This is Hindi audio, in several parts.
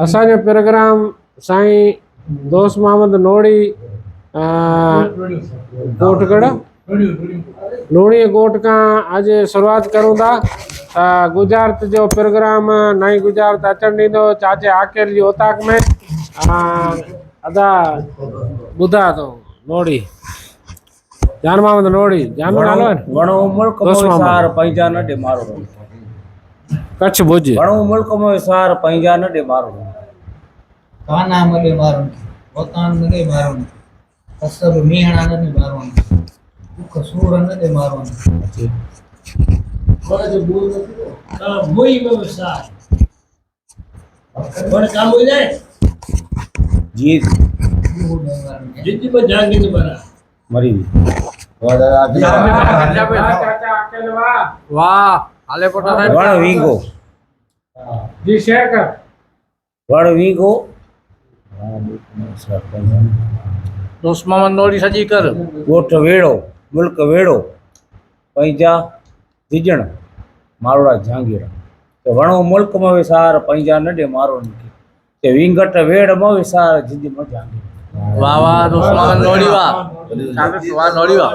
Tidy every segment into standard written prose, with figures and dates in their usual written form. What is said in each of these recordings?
असांजो प्रोग्राम साईं दोस्त मोहम्मद नोड़ी कोटगढ़ लूणी कोट का आज शुरुआत करूँ था। गुजरात जो प्रोग्राम नई गुजरात अचण ॾींदो चाचे आकेर जी ओताक में अदा ॿुधा तो नोड़ी जान मोहम्मद नोड़ी जानू नालो है घणो मुल्क मोसार पंहिंजा न ॾे मारो कच्छ भुज घणो मुल्क मोसार पंहिंजा न ॾे मारो काना मले मारो वतान मले मारो कसब मीहणा न मारो दुख सूर न दे मारो बड़ा जो बोल मोई में विसार बड़ा काम हो जाए जी जिद्दी पर जान के बना मरी वाह हाले पोटा साहब वण वींगो जी शेयर कर वण वींगो दोस्त मोहम्मद नोड़ी सजी कर ॻोठ वेड़ो मुल्क वेड़ो पंहिंजा दिजण मारोड़ा झांगीड़ा तो वणो मुल्क में विसार पंहिंजा न ॾे मारो ते विंगट वेड़ में विसार जिंद में झांगीड़ा वाह वाह दोस्त मोहम्मद नोड़ी वाह शाबाश वाह नोड़ी वाह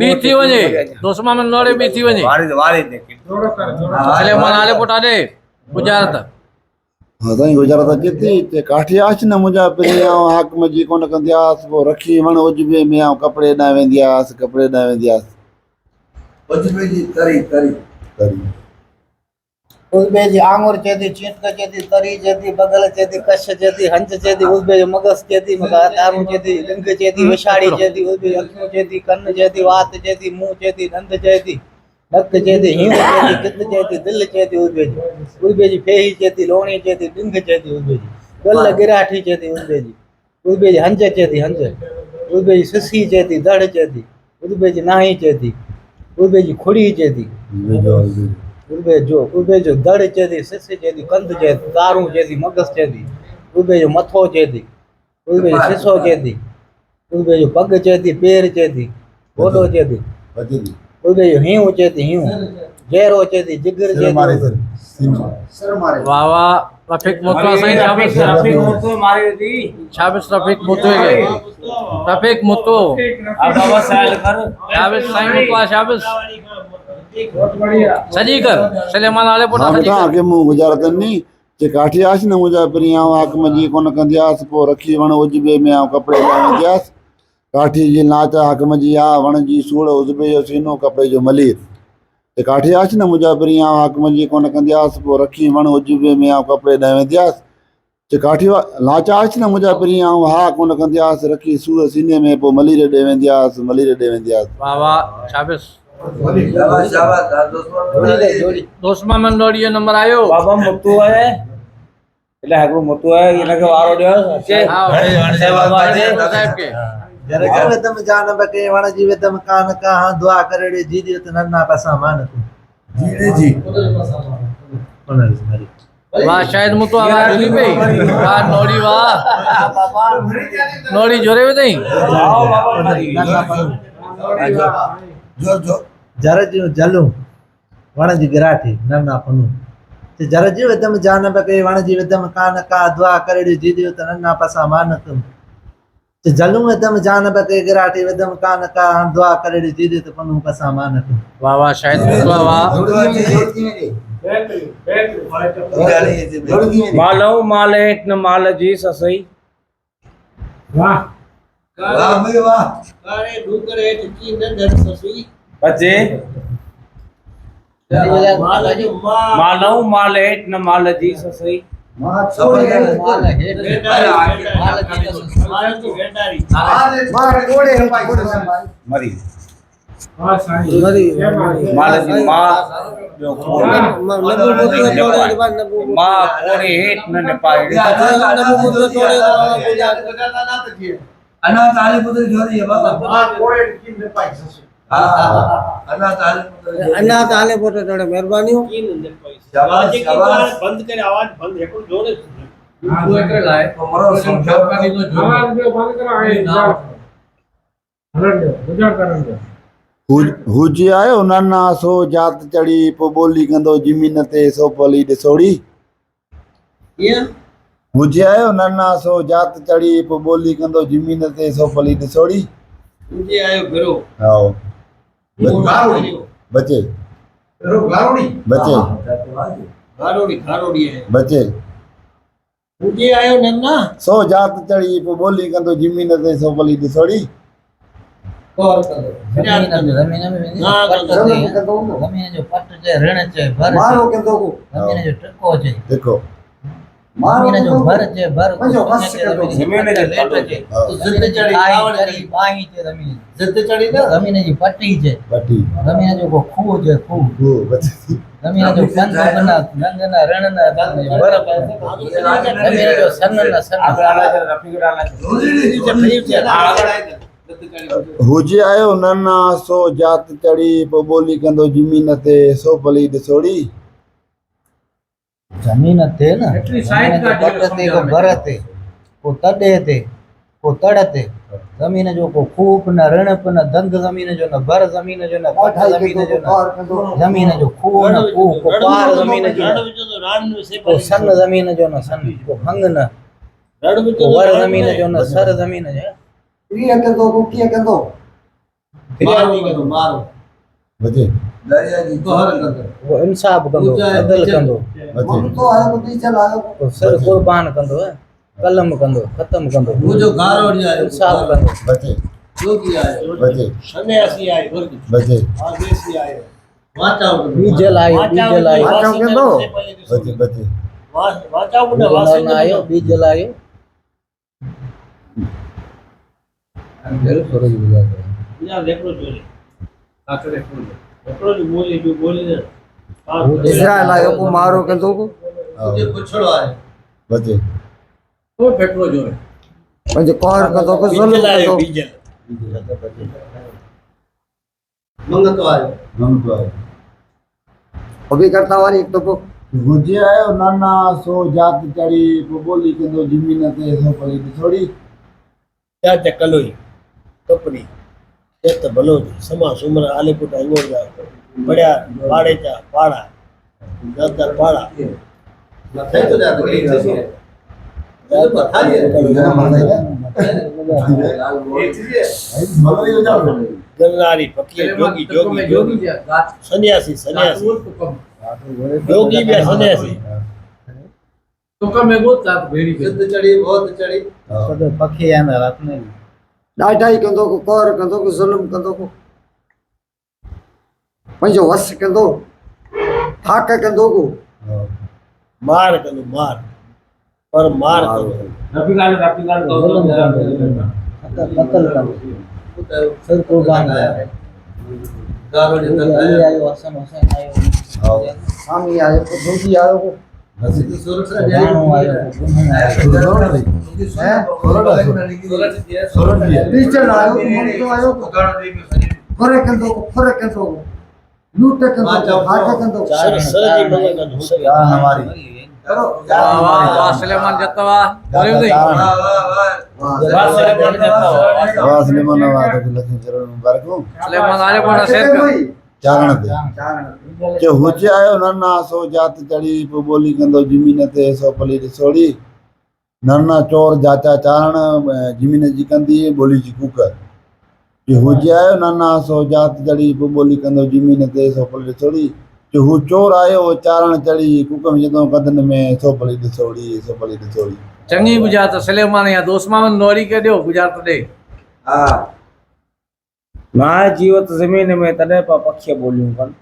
बी थी वने दोस्त मोहम्मद नोड़ी बी थी वने वारे देखे चले मन हाले पोटा दे गुजरात हाँ साईं गुजरात अचे थी काठी आश न मुंहिंजा पहिरीं हाकम जी कोन कंदी आहियां पोइ रखी वण उजबे में कपिड़े ॾांहुं वेंदी आहियां कपिड़े ॾांहुं वेंदी आहियां उजबे जी तरी तरी तरी उजबे जी आंगुर चेती चींटक चेती तरी चेती बगल चेती कश चेती हंच चेती उजबे जो मगस चेती मगा तारू चेती लिंग चेती विछाड़ी चेती उजबे अखियूं चेती कन चेती वात चेती मुंह चेती दंद चेती नक चेती हिंग चेती कित चेती दिल चेती उजबे जी फेही चेती लोणी चेती डिंग चेती उजबे जी गल गिराठी चेती उजबे जी हंच चेती हंच उजबे जी सिसी चेती दड़ चेती उजबे जी नाही चेती उजबे जी खुड़ी चेती उजबे जो दड़ चेती सिसी चेती कंध चेती तारू चेती मगस चेती उजबे जो मथो चेती उजबे जो सिसो चेती उजबे जो पग चेती पेर चेती गोडो चेती उजबे जो हियूं चेती हियूं जहरो चेती जिगर चेती वाह वाह रफीक मुतो साईं शाबाश रफीक मुतो मारे दी शाबाश रफीक मुतो रफीक मुतो अब बाबा साल कर शाबाश साईं मुतो शाबाश सजी कर सलेमान आले पोटा सजी हाँ कर के मूं गुजरात नहीं जे काठी आश न मुंहिंजा पहिरीं हाकम जी कोन कंदी आहियां पोइ रखी वण उजबे में कपिड़े ॾांहुं वेंदी आहियां काठी जी नाच हाकम जी आहे वण जी सूड़ उजबे जो सीनो कपिड़े जो मलीर ते काठी आश न मुंहिंजा पहिरीं हाकम जी कोन कंदी आहियां पोइ रखी वण उजबे में कपिड़े ॾांहुं वेंदी आहियां ते काठी लाच आश न मुंहिंजा पहिरीं हा कोन कंदी आहियां रखी सूर सीने में पोइ मलीर ॾे वेंदी आहियां मलीर ॾे वेंदी आहियां वाह वाह शाबाश दोस्त मोहम्मद नोड़ी जो नंबर आयो बाबा मुतो है એટલે આગો મુતો है એને કે વારો દે છે हां बाबा साहब के जरे जरे तम जान बके वण जीवे तम कान का दुआ करेड़े जी जी त नन्ना पसा मान जी जी वाह शायद मुतो आवाज मिली पई वाह नोड़ी वाह नोड़ी जोरे में नहीं जाओ बाबा जो जो जरे जी जलू वण जी गिराठी नन्ना पनु ते जरे जीवे तम जान बके वण जीवे तम कान का दुआ करेड़े जी जी त नन्ना पसा मान ते जलू में तम जान बके गिराठी वेदम कान का दुआ करेड़े जी जी त पनु पसा मान वाह वाह शायद मुतो वाह मालो माल हेठ न माल जी ससई वाह वाह भाई वाह कारे डूकर हेठ की नंदर ससुई बचे मालो माल हेठ न माल जी ससई मां छोड़े माल हेठ माल की माल की भेंडारी मार कोड़े मरी वाह साईं माल जी मां जो मां कोड़े हेठ न पाए अनाथ आले पुत्र जोरी है बाबा मां कोड़े की न पाई अनाथ आले पुत्र थोड़े मेहरबानी शाबाश शाबाश बंद करे आवाज बंद है कोई जोरे तू एकरे लाए मरो समझौता आवाज बंद करा है हलन दो गुजार करन दो हुजी आयो नाना सो जात चढ़ी पो ॿोली कंदो ज़मीन ते सो पली ॾिसोड़ी कीअं हुजी आयो नाना सो जात चढ़ी पो ॿोली कंदो ज़मीन ते सो पली ॾिसोड़ी तुझे आयो फिरो आओ गारोड़ी बचे फिरो गारोड़ी बचे गारोड़ी है बचे तुझे आयो नन्ना सो जात चढ़ी पो ॿोली कंदो ज़मीन ते सो पली ॾिसोड़ी कौर कंदो जमीन में हाँ, पट जमीन ते जमीन जो पट जे ऋण जे भर मारो कंदो को जमीन जो टको जे देखो जमीन जो भर जे भर पंहिंजो हस कंदो जमीन जे लेट जे हाँ। ज़िद चढ़ी कावड़ चढ़ी बाही जे जमीन जिद चढ़ी ना जमीन जी पटी जे बटी जमीन जो को खूह जे खूह वो बचे जमीन जो कंद बना नंग न ऋण न धन जो भर जमीन जो सन न सन हुजी आयो नाना सो जात चढ़ी पो ॿोली कंदो ज़मीन ते सो पली ॾिसोड़ी जमीन ते न एटली साइड जमीन जो का पट ते को भर ते को तॾे ते को तड़ ते जमीन जो को खूब न ऋण न दंग जमीन जो न भर जमीन जो न पट जमीन जो न जमीन जो खूह न खूह को पार जमीन जो न को सन जमीन जो न सन को भंग न को वर जमीन जो न सर जमीन जो कीअं कंदो को कीअं कंदो मारो कंदो मारो बचे दरिया जी कहर कंदो वो इंसाफ कंदो अदल कंदो बचे तो आयो को टीचर आयो को सर कुर्बान कंदो कलम कंदो खत्म कंदो वो जो गारोड़ी आयो इंसाफ कंदो बचे जोगी आयो बचे सन्यासी आयो वर्ग बचे आदेशी आयो वाचाओ बीजल आयो बीजल आयो वाचाओ कंदो बचे बचे वाचाओ बुने बीजल न आयो बीजल आयो या देखो जोरे आकड़े फूल एकड़ो जो बोली ने इस्राएल आयो को मारो कंदो को मुझे पुछड़ो आयो बचे तो फेटलो जोरे पंज कहर कंदो को जुल्म कंदो बीजल मंगतो आयो हम तो आयो वो भी करता वाली एक तो को हुजी आयो नाना सो जात चढ़ी पो ॿोली कंदो ज़मीन ते सो पली ॾिसोड़ी क्या चकलोई कपड़ी चेत बलोदी समा सुमर आलेपुट अंगोर जा बड़िया पाड़े जा पाड़ा दादा पाड़ा मथे तो जा तो पता गन्नारी फकीर जोगी जोगी जोगी सन्यासी सन्यासी जोगी भी सन्यासी तो का में बहुत जात भेड़ी जिद चढ़ी बहुत चढ़ी कदे पखी आंदा रात में ॾाढाई कंदो को कहर कंदो को ज़ुल्म कंदो को पंहिंजो वस कंदो हाक कंदो को मार कंदो मार पर मार कंदो कत्ल कंदो सर कुर्बान गारोड़ी अली आयो हसन हुसैन आयो स्वामी आयो को जोगी आयो को गाणो आयो टीचर आयो को मंगतो आयो को फरे कंदो को लूट कंदो हाक कंदो सर जी मंगल कंदो सर या हमारी करो वाह सलेमान जतवा वाह सलेमान वाह तो लखी जरूर मुबारक हो सलेमान आले कोना शेर चारण ते के हुजे आयो नाना सो जात चढ़ी पो ॿोली कंदो ज़मीन ते सो पली ॾिसोड़ी नाना चोर जाचा चारण ज़मीन जी कंदी ॿोली जी कूक के हुजे आयो नाना सो जात चढ़ी पो ॿोली कंदो ज़मीन ते सो पली ॾिसोड़ी के हू चोर आयो चारण चढ़ी कूक में जदों कदन में सो पली ॾिसोड़ी चंगी गुजरात सलेमान या दोस्तमान नोरी के दियो गुजरात दे हा ना जीवत जमीन में तॾहिं पा पखी ॿोलियूं कनि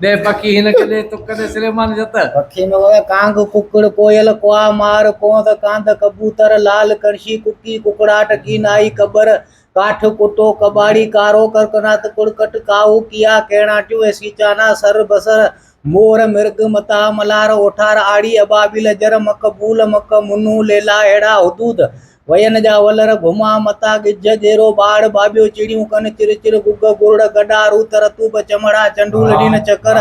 दे पकी हिन के दे तो कदे सलेमान जत पखी में होया कांग कुकड़ कोयल क्वा मार कोंद कांद कबूतर लाल करशी कुकी कुकड़ाट की नाई कबर काठ कुटो कबाड़ी कारो करकनात कुड़कट काऊ किया केणाट्यू सीचाना सर बसर मोर मिर्ग मता मलार ओठार आड़ी अबाबिल जर मकबूल मक मुन्नू लेला एड़ा हुदूद वयन जा वलर घुमा मता गिज गेरो बाड़ बाबियो चिड़ियों कन चिर चिर गुग गुरड़ गडा रूत रतूब चमड़ा चंडूल डीन चकर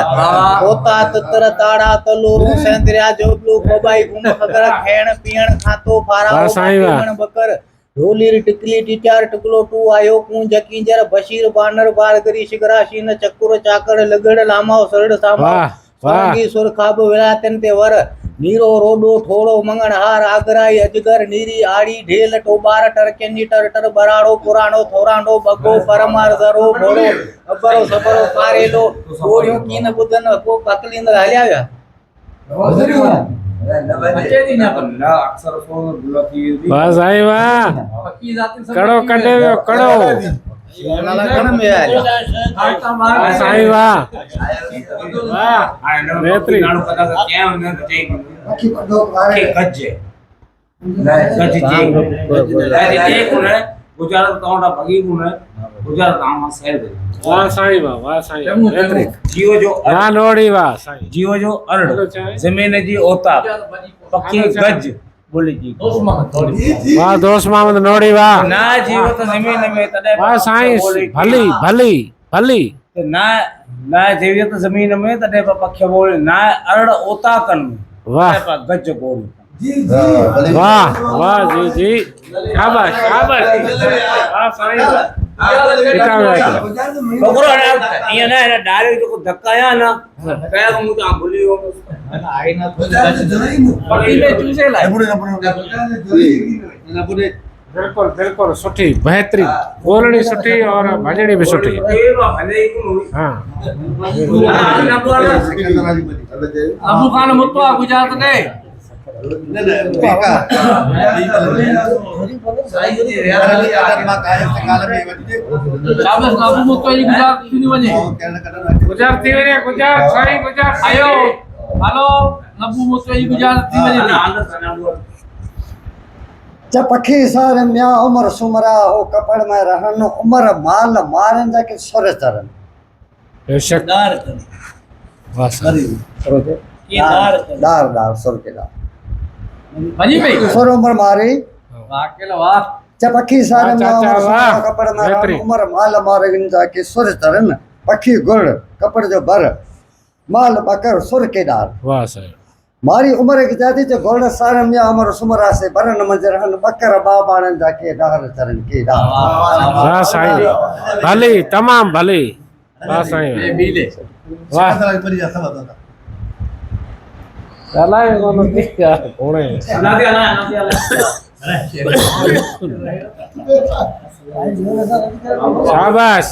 होता ततर ताड़ा तलोरू सेंद्रिया जोबलू कोबाई घुम खगर खेण पियण खातो फारा वाह साईं वाह। बकर ढोली री टिकली टीचार टुकलो टू आयो कूंज किंजर बशीर बानर बारगरी शिगराशी न चक्कुर चाकर लगड़ लामाओ सरड़ सामा वाह वाह सोरगी सुरखाब विलातन ते वर नीरो रोडो ठोड़ो मंगन हार आगराई अजगर नीरी आड़ी ढेल टोबार टरकेनी टर टर बराड़ो पुराणो थोरांडो बगो परमार जरो भोड़ो अबरो सबरो पारेलो गोरियो कीन बुदन को पकलिंद हल्या वाह साईं वाह कड़ो कढे वियो कड़ो वाह साईं वाह वाह बेहतरीन बाकी बड़ो वारे गुजरात तोड़ा भगी गुण गुजरात आमा शहर वाह साईं वाह साईं बेहतरीन जीव जो वाह नोड़ी वाह साईं जीव जो अरड़ जमीन जी ओता पखी गज बोली जी वाह दोस्त मोहम्मद नोड़ी वाह ना जीव तो जमीन में तड़े वाह साईं भली भली भली ना ना जीव तो जमीन में तड़े पक्ष बोल ना अरड़ ओता कन वाह गज बोल वाह वाह जी जी शाबाश शाबाश वाह साईं इका बकरो ये ना डायरेक्ट को धक्काया ना कया को मुझे आ बोली हो पक्की में चूसे लाए बिल्कुल बिल्कुल सुठी बेहतरीन बोलनी सुठी और भजनी भी सुठी हाँ अबू खान मुत्वा गुजरात ने शाबाश अबू मुत्वा जी गुजरात थी वने गुजरात थी वने गुजरात साईं गुजरात आयो हेलो अबू मुत्वा जी गुजरात थी वने च पखी सार म्या उमर सुमरा हो कपड़ में रहन उमर माल मारन जाके सुर चरन बेशक वाह साईं दार दार सुर के दार भजी भाई सुर उमर मारी वाह के वाह च पखी सार वाह, म्या चाचा, उमर सुमरा वाह। कपड़ में रहन बेहतरीन। उमर माल मारन जाके सुर चरन पखी गुड़ कपड़ जो बर माल बकर सुर के दार वाह साईं मारी उम्र की जाती तो घोड़ा सार मिया उमर सुमरा से बरन मंजरहन बकर बाबान जाके डार चरण के डार वाह साईं भली तमाम भली वाह साईं बीले वाह चलाए कोन क्या कोणे शाबाश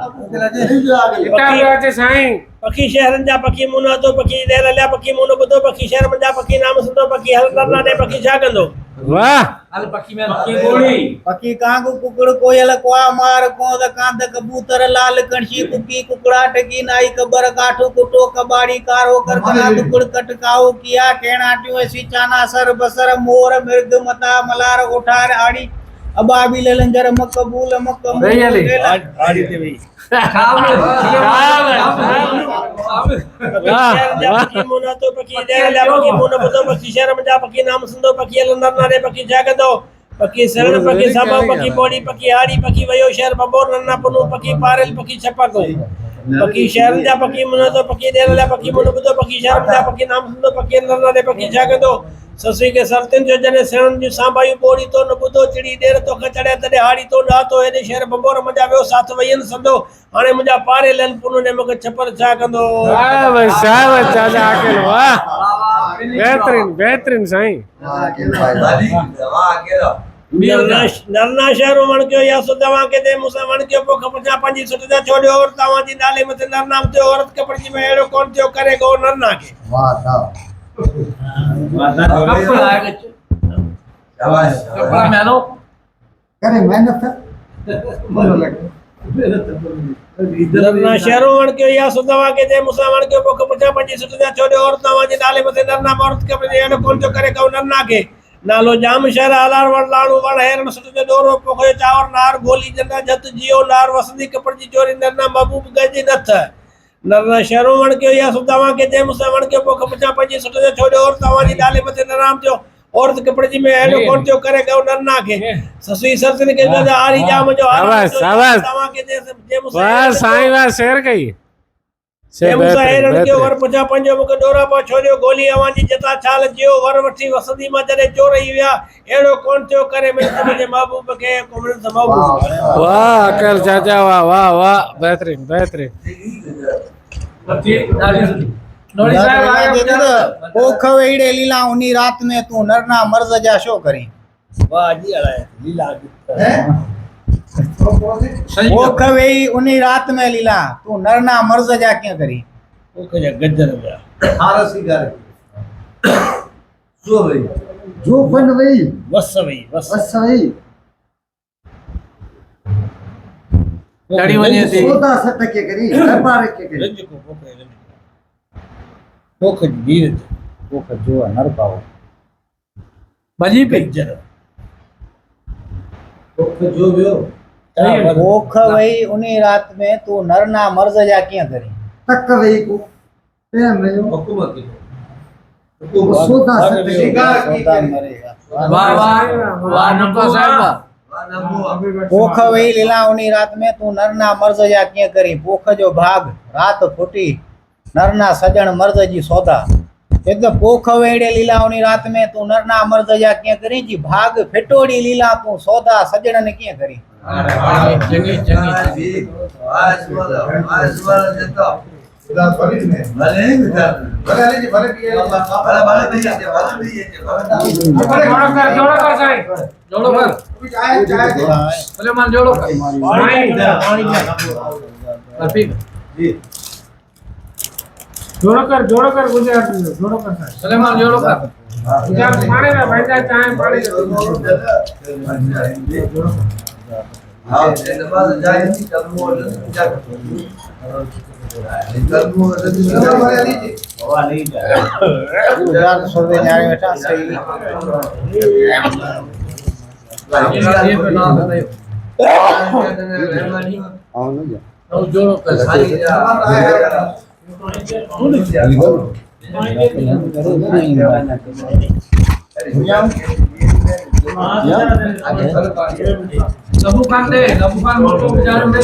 इता वियो साईं पखी शहरन जा पखी मुनो तो पखी देर लिया पखी मुनो बुधो पखी शहर में जा पखी नाम सुनो पखी हल करना दे पखी छा कंदो वाह हल पक्की में पक्की गोली पकी कांग कुकड़ कोयल क्वा मार कोंद कांद कबूतर लाल कणशी कुकी कुकड़ा टकी नाई कबर काठो कुटो कबाड़ी कारो करकना टुकड़ कटकाओ किया केणाटियो सिचाना सर बसर मोर मृग मता मलार उठार आड़ी अबाबी लंजर मकबूल मकबूल आड़ी ते भाई पखी मुनो तो पखी देर लिया पखी मुनो बुधो पखी शहर में जा पखी नाम सुनो पखी हल करना दे पखी छा कंदो पखी शरण पखी सबा पखी बोड़ी पखी हाड़ी पखी वयो शहर बबो नन्ना पनु पखी पारेल पखी छपको पखी शहर जा पखी मुनो तो पखी देर लिया पखी मुनो बुधो पखी शहर में जा पखी नाम सुनो पखी हल करना दे पखी छा कंदो ससुई के सरतिन जो जने शरण जो सांबायु बोड़ी तो न बुधो चिड़ी देर तो खचड़े तडे हाड़ी तो ना तो एदे शहर बबोर मजा वेयो साथ वयन संदो हाने मुजा पारे लन पुनु ने मके छपर छा कंदो शाबाश चाचा आके वाह बेहतरीन बेहतरीन साईं नरना शहरो वण कयो या सुदवा के दे मुसा वण कयो पोख पचा पंजी सुटदा छोड़ियो और तवा जी नाले मथे नरनाम ते औरत कपड़ जी में एड़ो कोन थियो करे गो नरना के वाह दा कपड़ा है कपड़ा में लो करे मेहनत बोलो लगे नरना शहरो वण कयो या सुदवा के दे मुसा वण कयो पोख पचा पंजी सुटदा छोड़ियो और तवा जी नाले मथे नरनाम औरत कपड़ जी एड़ो कोन थियो करे गो नरना के नालो जाम शहर आलार वण लाणू वण हेरण सुटदे दोरो पोखो चावर नार गोली जंदा जत जियो नार वसंदी कपड़ जी चोरी नरना महबूब गज नथ नरना शहरो वण कयो या सुदावा के दे मुसा वण कयो पोख पचा पंजी सुटदे छोड़ियो और तवा जी नाले मथे नराम थियो औरत कपड़ जी में हेड़ो कोन थियो करे गो नरना के ससुई सरसन के दादा आरी जाम जो शाबाश, शाबाश। तवा के दे मुसा वाह साईं वाह शेर कही से એ મુસા बेहतरीन હેરણ કયો વર बेहतरीन પૂજા પંજો મુક ડોરા પા છોર્યો ગોલી આવાની જતા છાલ જીઓ વર વઠી વસદી માં જરે ચોરઈ વ્યા એડો કોણ થયો કરે મેં સમજે મહબૂબ કે કોમળ મહબૂબ वाह अकल चाचा वाह वाह वाह बेहतरीन बेहतरीन ડોળી સાહેબ આવ્યા પોખ વેડે લીલા ઉની રાત में तू नरना मर्ज जा शो करी વાહ જી આલા લીલા पोख वेई उनी रात में लीला तू नरना मर्ज जा क्यों करी ઓકે ગજ્જર વ્યા जो बन वही વસ વઈ વસ बस वही ચડી વળી હતી सोदा सट के करी दरबार के करी રંજ કો પોખરે રંજ પોખ ધીરજ पोख जो नर पाओ ભજી પી ગજ્જર पोख वही उनी रात में तू नरना मर्ज जा क्यों करी तक वही को प्रेम में वो सोदा सट के सोदा मरेगा વાહ વાહ વાહ નકો સાહેબ पोख वही लीला उनी रात में तू नरना मर्ज जा क्यों करी पोख जो भाग रात फूटी नरना सजन मर्ज जी सौदा એટલે પોખ વેડે લીલા ઉની રાત में तू नरना मर्ज जा क्यों करी जी भाग फेटोड़ी लीला तू सौदा सजन ने क्यों करी ચંગી ચંગી જોડો કર સાહેબ જોડો કર ભલે માન જોડો કર પાણી जोड़ो कर गुजरात में जोड़ो कर साहब ભલે માન જોડો કર गुजरात पानी में भाई चाहे पानी गुजरात सोवे न्याय बेटा सही ये पे ना बताइए तो जोड़ो कर लबू खान दे लबू खान मोटो विचार में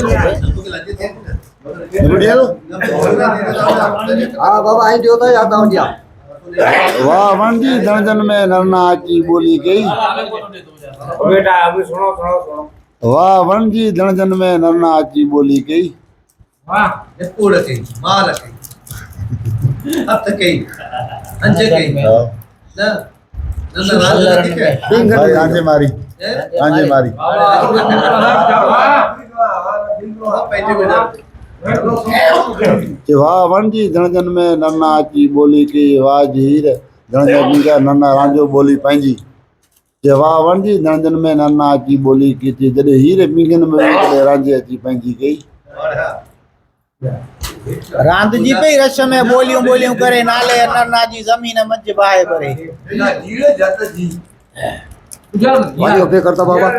हाँ बाबा आई जो तो जाता हूँ क्या वाह वन जी धन धन में नरना की बोली गई બેટા અભી સુનો સુનો સુનો वाह वन जी धन धन में नरना की बोली गई वाह भाई आंजे मारी आंजे मारी कि वाह वन जी धन धन में नरना की बोली की वाह जी हीर धन धन का नन्ना रांझो बोली पंहिंजी कि वाह वन जी धन धन में नरना की बोली की थी जॾहिं हीर मींगन में रांझे अची पंहिंजी गई रांद जी पे रश में बोलियूं बोलियूं करे नाले नरना जी जमीन मज बाहे भरे भाई ओके करता बाबा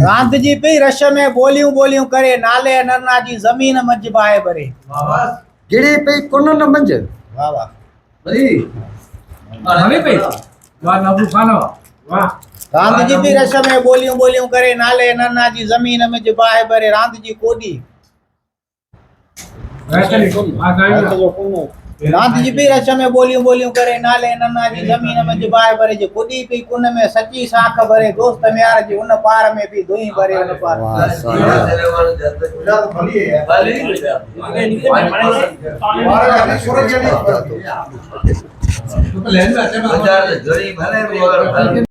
रांद जी पे रश में बोलियूं बोलियूं करे नाले नरना जी जमीन मज बाहे भरे गिड़ी पे कोन न मंज वाह वाह हमें पे वाह लबू खान वाह रांद जी पे रश में बोलियूं बोलियूं करे नाले नरना जी जमीन मज बाहे भरे रांद जी कोडी रांद जी पे रश में बोलियूं बोलियूं करे नाले नरना जी जमीन मज बाहे भरे जे कोडी पे कुन में सची साख भरे दोस्त यार जी उन पार में भी दुई भरे उन पार लेन में